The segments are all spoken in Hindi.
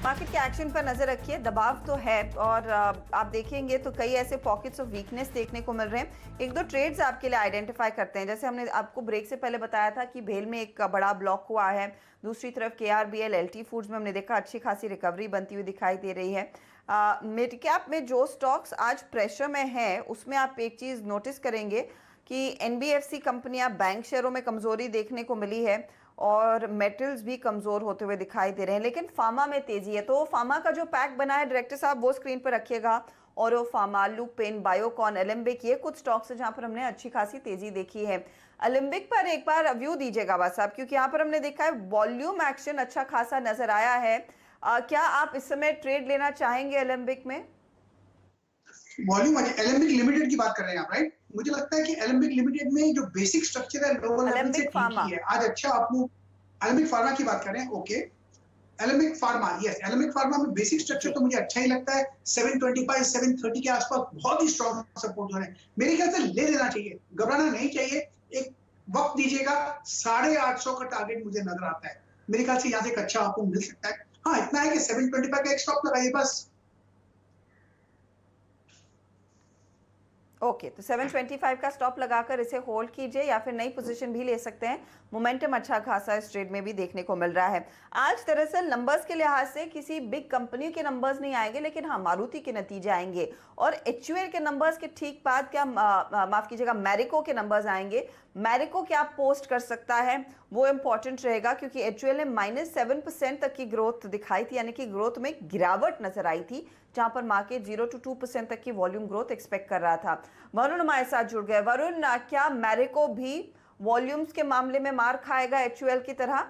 मार्केट के एक्शन पर नजर रखिए। दबाव तो है और आप देखेंगे तो कई ऐसे पॉकेट्स ऑफ वीकनेस देखने को मिल रहे हैं। एक दो ट्रेड्स आपके लिए आइडेंटिफाई करते हैं। जैसे हमने आपको ब्रेक से पहले बताया था कि भेल में एक बड़ा ब्लॉक हुआ है। दूसरी तरफ KRBL LT फूड्स में हमने देखा अच्छी खासी रिकवरी बनती हुई दिखाई दे रही है। मिड कैप में जो स्टॉक्स आज प्रेशर में है उसमें आप एक चीज नोटिस करेंगे कि NBFC कंपनियां बैंक शेयरों में कमजोरी देखने को मिली है और मेटल्स भी कमजोर होते हुए दिखाई दे रहे हैं। लेकिन फार्मा में तेजी है, तो फार्मा का जो पैक बना है डायरेक्टर साहब वो स्क्रीन पर रखिएगा। और फार्मा, लुपिन, बायोकॉन, एलिम्बिक, ये कुछ स्टॉक्स है जहां पर हमने अच्छी खासी तेजी देखी है। एलिम्बिक पर एक बार व्यू दीजिएगा बात साहब, क्योंकि यहाँ पर हमने देखा है वॉल्यूम एक्शन अच्छा खासा नजर आया है। क्या आप इस समय ट्रेड लेना चाहेंगे एलिम्बिक में? वॉल्यूम एलिम्बिक लिमिटेड की बात कर रहे हैं आप, राइट? मुझे लगता है कि एलिम्बिक लिमिटेड में जो बेसिक स्ट्रक्चर है लोअर लेवल से ठीक ही है। आज अच्छा आपको एलिम्बिक फार्मा की बात कर रहे हैं, ओके। एलिम्बिक फार्मा, यस, एलिम्बिक फार्मा में बेसिक स्ट्रक्चर तो मुझे अच्छा ही लगता है। 725 730 के आसपास बहुत ही स्ट्रॉन्ग सपोर्ट हो रहे हैं। मेरे ख्याल से ले लेना चाहिए, घबराना नहीं चाहिए। एक वक्त दीजिएगा। 850 का टारगेट मुझे नजर आता है। मेरे ख्याल से यहाँ से एक अच्छा आपको मिल सकता है। हाँ, इतना है कि 725 का एक स्टॉप लगाइए बस। ओके, तो 725 का स्टॉप लगाकर इसे होल्ड कीजिए या फिर नई पोजीशन भी ले सकते हैं। मोमेंटम अच्छा खासा इस ट्रेड में भी देखने को मिल रहा है। आज दरअसल नंबर्स के लिहाज से किसी बिग कंपनी के नंबर्स नहीं आएंगे, लेकिन हाँ मारुति के नतीजे आएंगे और HUL के नंबर्स के ठीक बाद क्या माफ कीजिएगा मैरिको के नंबर्स आएंगे। मैरिको क्या पोस्ट कर सकता है वो इंपॉर्टेंट रहेगा, क्योंकि HUL ने -7% तक की ग्रोथ दिखाई थी, यानी कि ग्रोथ में गिरावट नजर आई थी, जहां पर मार्केट 0 to 2% तक की वॉल्यूम ग्रोथ एक्सपेक्ट कर रहा था। वरुण हमारे साथ जुड़ गए। वरुण, क्या मैरिको भी वॉल्यूम्स के मामले में मार खाएगा HUL की तरह?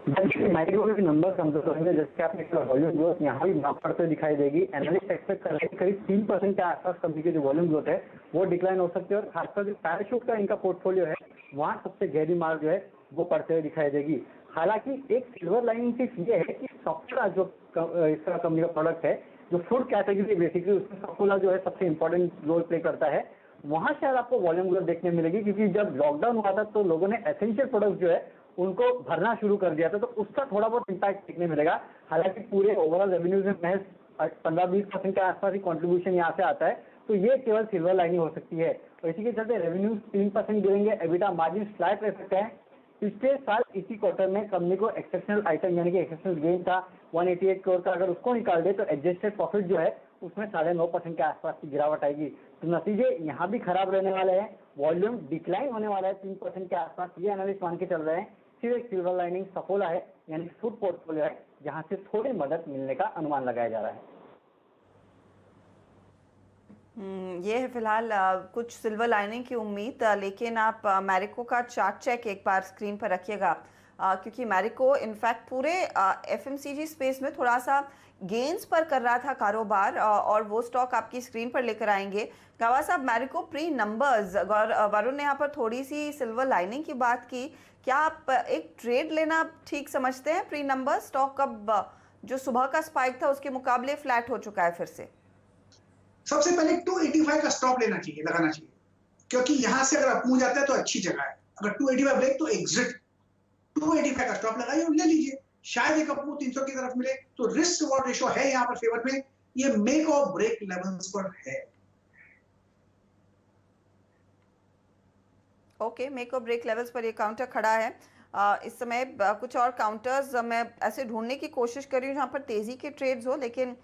मैरिको के नंबर कमजोर होंगे, जैसे आपने वॉल्यूम ग्रोथ यहाँ भी माफ पड़ते दिखाई देगी। एनालिस्ट एक्सपेक्ट कर रहे हैं करीब 3% के आसपास कंपनी की जो वॉल्यूम ग्रोथ है वो डिक्लाइन हो सकती है। और खासकर जो पैराशूट का इनका पोर्टफोलियो है वहाँ सबसे गहरी मार जो है वो पड़ते हुए दिखाई देगी। हालांकि एक सिल्वर लाइनिंग सिर्फ ये है कि सॉफ्टवेयर जो इसका कंपनी का प्रोडक्ट है, जो फूड कैटेगरी बेसिकली उसमें सफोला जो है सबसे इंपॉर्टेंट रोल प्ले करता है, वहां शायद आपको वॉल्यूम ग्रोथ देखने मिलेगी। क्योंकि जब लॉकडाउन हुआ था तो लोगों ने एसेंशियल प्रोडक्ट जो है उनको भरना शुरू कर दिया था, तो उसका थोड़ा बहुत इम्पैक्ट देखने मिलेगा। हालांकि पूरे ओवरऑल रेवेन्यूज में महज 15-20% के आसपास ही कॉन्ट्रीब्यूशन यहाँ से आता है, तो ये केवल सिल्वर लाइनिंग हो सकती है। और इसी के चलते रेवेन्यूज 3% गिरेंगे, एबिटा मार्जिन फ्लैट रह सकते हैं। पिछले साल इसी क्वार्टर में कंपनी को एक्सेप्शनल आइटम यानी कि एक्सेप्शनल गेन था 188 करोड़ का, अगर उसको निकाल दे तो एडजस्टेड प्रॉफिट जो है उसमें 9.5% के आसपास की गिरावट आएगी। तो नतीजे यहाँ भी खराब रहने वाले हैं। वॉल्यूम डिक्लाइन होने वाला है 3% के आसपास, ये एनालिस्ट मान के चल रहे हैं। सिर्फ एक सिल्वर लाइनिंग सफोला है, यानी फूड पोर्टफोलियो है, जहां से थोड़ी मदद मिलने का अनुमान लगाया जा रहा है। ये है फिलहाल कुछ सिल्वर लाइनिंग की उम्मीद। लेकिन आप मैरिको का चार्ट चेक एक बार स्क्रीन पर रखिएगा, क्योंकि मैरिको इनफैक्ट पूरे FMCG स्पेस में थोड़ा सा गेन्स पर कर रहा था कारोबार, और वो स्टॉक आपकी स्क्रीन पर लेकर आएंगे। गवा साहब, मैरिको प्री नंबर्स, वरुण ने यहाँ पर थोड़ी सी सिल्वर लाइनिंग की बात की, क्या आप एक ट्रेड लेना ठीक समझते हैं? प्री नंबर स्टॉक अब जो सुबह का स्पाइक था उसके मुकाबले फ्लैट हो चुका है फिर से। सबसे पहले 285 का स्टॉप लेना चाहिए, लगाना चाहिए, क्योंकि यहां से अगर अप मूव जाता है तो अच्छी जगह है। अगर 285 ब्रेक तो एग्जिट, 285 का स्टॉप लगाइए और ले लीजिए। शायद एक अप मूव 300 की तरफ मिले, तो रिस्क रिवॉर्ड रेशियो है यहाँ पर फेवर में। ये मेक और ब्रेक लेवल्स पर है। ओके, मेक और ब्रेक लेवल्स पर ये काउंटर खड़ा है। इस समय कुछ और काउंटर्स मैं ऐसे ढूंढने की कोशिश कर रही हूँ जहाँ पर तेजी के ट्रेड्स हो, लेकिन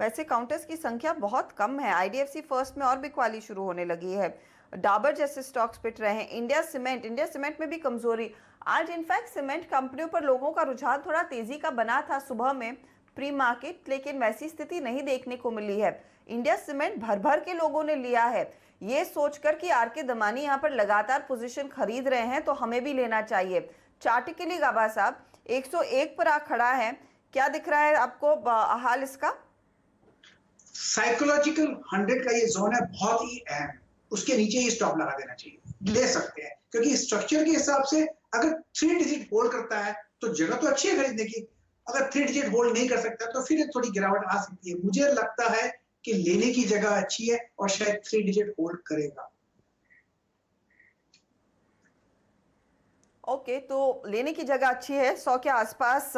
वैसे काउंटर्स की संख्या बहुत कम है। IDFC फर्स्ट में और भी क्वाली शुरू होने लगी है। डाबर जैसे स्टॉक्स पिट रहे हैं। इंडिया सीमेंट में भी कमजोरी। आज इनफैक्ट सीमेंट कंपनियों पर लोगों का रुझान थोड़ा तेजी का बना था सुबह में प्री मार्केट, लेकिन वैसी स्थिति नहीं देखने को मिली है। इंडिया सीमेंट भर भर के लोगों ने लिया है, ये सोचकर कि RK दमानी यहाँ पर लगातार पोजीशन खरीद रहे हैं तो हमें भी लेना चाहिए। चार्टिकली गाबा साहब 101 पर आ खड़ा है, क्या दिख रहा है आपको हाल इसका? साइकोलॉजिकल 100 का ये जोन है, बहुत ही अहम। उसके नीचे ये स्टॉप लगा देना चाहिए, ले सकते हैं, क्योंकि स्ट्रक्चर के हिसाब से अगर 3 डिजिट होल्ड करता है तो जगह तो अच्छी है खरीदने की। अगर 3 डिजिट होल्ड नहीं कर सकता तो फिर थोड़ी गिरावट आ सकती है। मुझे लगता है कि लेने की जगह अच्छी है और शायद 3 डिजिट होल्ड करेगा। ओके, तो लेने की जगह अच्छी है, 100 के आसपास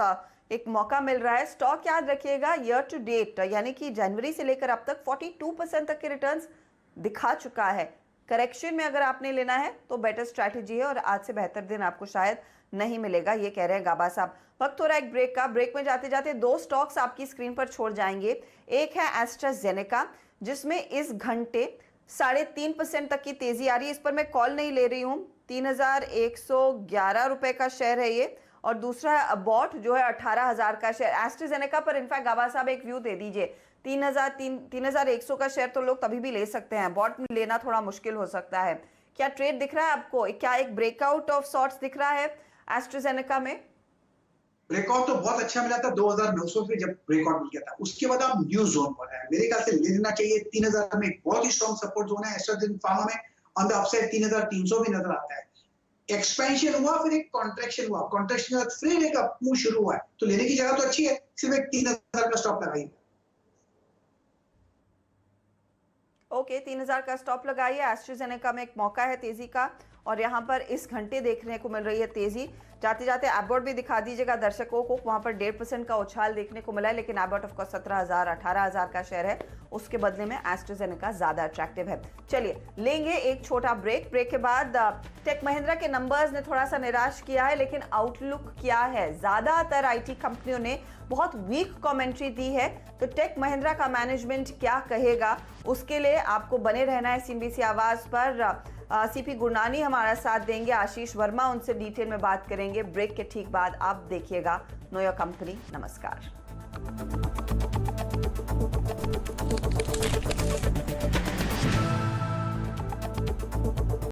एक मौका मिल रहा है। स्टॉक याद रखिएगा ईयर टू डेट यानी कि जनवरी से लेकर अब तक 42% तक के रिटर्न्स दिखा चुका है। करेक्शन में अगर आपने लेना है तो बेटर स्ट्रैटेजी है और आज से बेहतर दिन आपको शायद नहीं मिलेगा, ये कह रहे हैं गाबा साहब। वक्त हो रहा है एक ब्रेक का। ब्रेक में जाते जाते दो स्टॉक्स आपकी स्क्रीन पर छोड़ जाएंगे। एक है एस्ट्राजेनेका जिसमें इस घंटे 3.5% तक की तेजी आ रही है। इस पर मैं कॉल नहीं ले रही हूँ। 3,111 रुपए का शेयर है ये। और दूसरा है अबॉट जो है 18,000 का शेयर। एस्ट्राजेनेका पर इनफैक्ट गाबा साहब एक व्यू दे दीजिए। 3,100 का शेयर तो लोग तभी भी ले सकते हैं, बॉट लेना थोड़ा मुश्किल हो सकता है। क्या ट्रेड दिख रहा है आपको? क्या एक ब्रेकआउट ऑफ सॉर्ट्स दिख रहा है एस्ट्राजेनेका में? ब्रेकआउट तो बहुत अच्छा मिला था 2,900 पे जब ब्रेकआउट मिल गया था, उसके बाद आप न्यू जोन पर है, मेरे ख्याल से ले लेना चाहिए। 3,000 में बहुत ही स्ट्रॉन्ग सपोर्ट जोन है एस्ट्राजेनेका में। ऑन द अपसाइड 3,300 भी नजर आता है। एक्सपेंशन हुआ फिर एक कॉन्ट्रैक्शन हुआ, कॉन्ट्रैक्शन के बाद फिर एक अपमूव शुरू हुआ है, तो लेने की जगह तो अच्छी है। सिर्फ एक 3,000 का स्टॉप लगाइए। ओके, 3,000 का स्टॉप लगाइए। एस्ट्राजेनेका में एक मौका है तेजी का और यहाँ पर इस घंटे देखने को मिल रही है तेजी। जाते जाते एबॉट भी दिखा दीजिएगा दर्शकों को। वहां पर 1.5% का उछाल देखने को मिला है, लेकिन एबॉट ऑफ कोर्स 17,000 18,000 का शेयर है, उसके बदले में एस्ट्राजेनेका ज्यादा अट्रैक्टिव है। चलिए लेंगे एक छोटा ब्रेक। ब्रेक के बाद टेक महिंद्रा के नंबर्स ने थोड़ा सा निराश किया है, लेकिन आउटलुक क्या है? ज्यादातर आईटी कंपनियों ने बहुत वीक कमेंट्री दी है, तो टेक महिंद्रा का मैनेजमेंट क्या कहेगा उसके लिए आपको बने रहना है सीएनबीसी आवाज पर। सीपी गुरनानी हमारा साथ देंगे, आशीष वर्मा उनसे डिटेल में बात करेंगे। ब्रेक के ठीक बाद आप देखिएगा नो योर कंपनी। नमस्कार।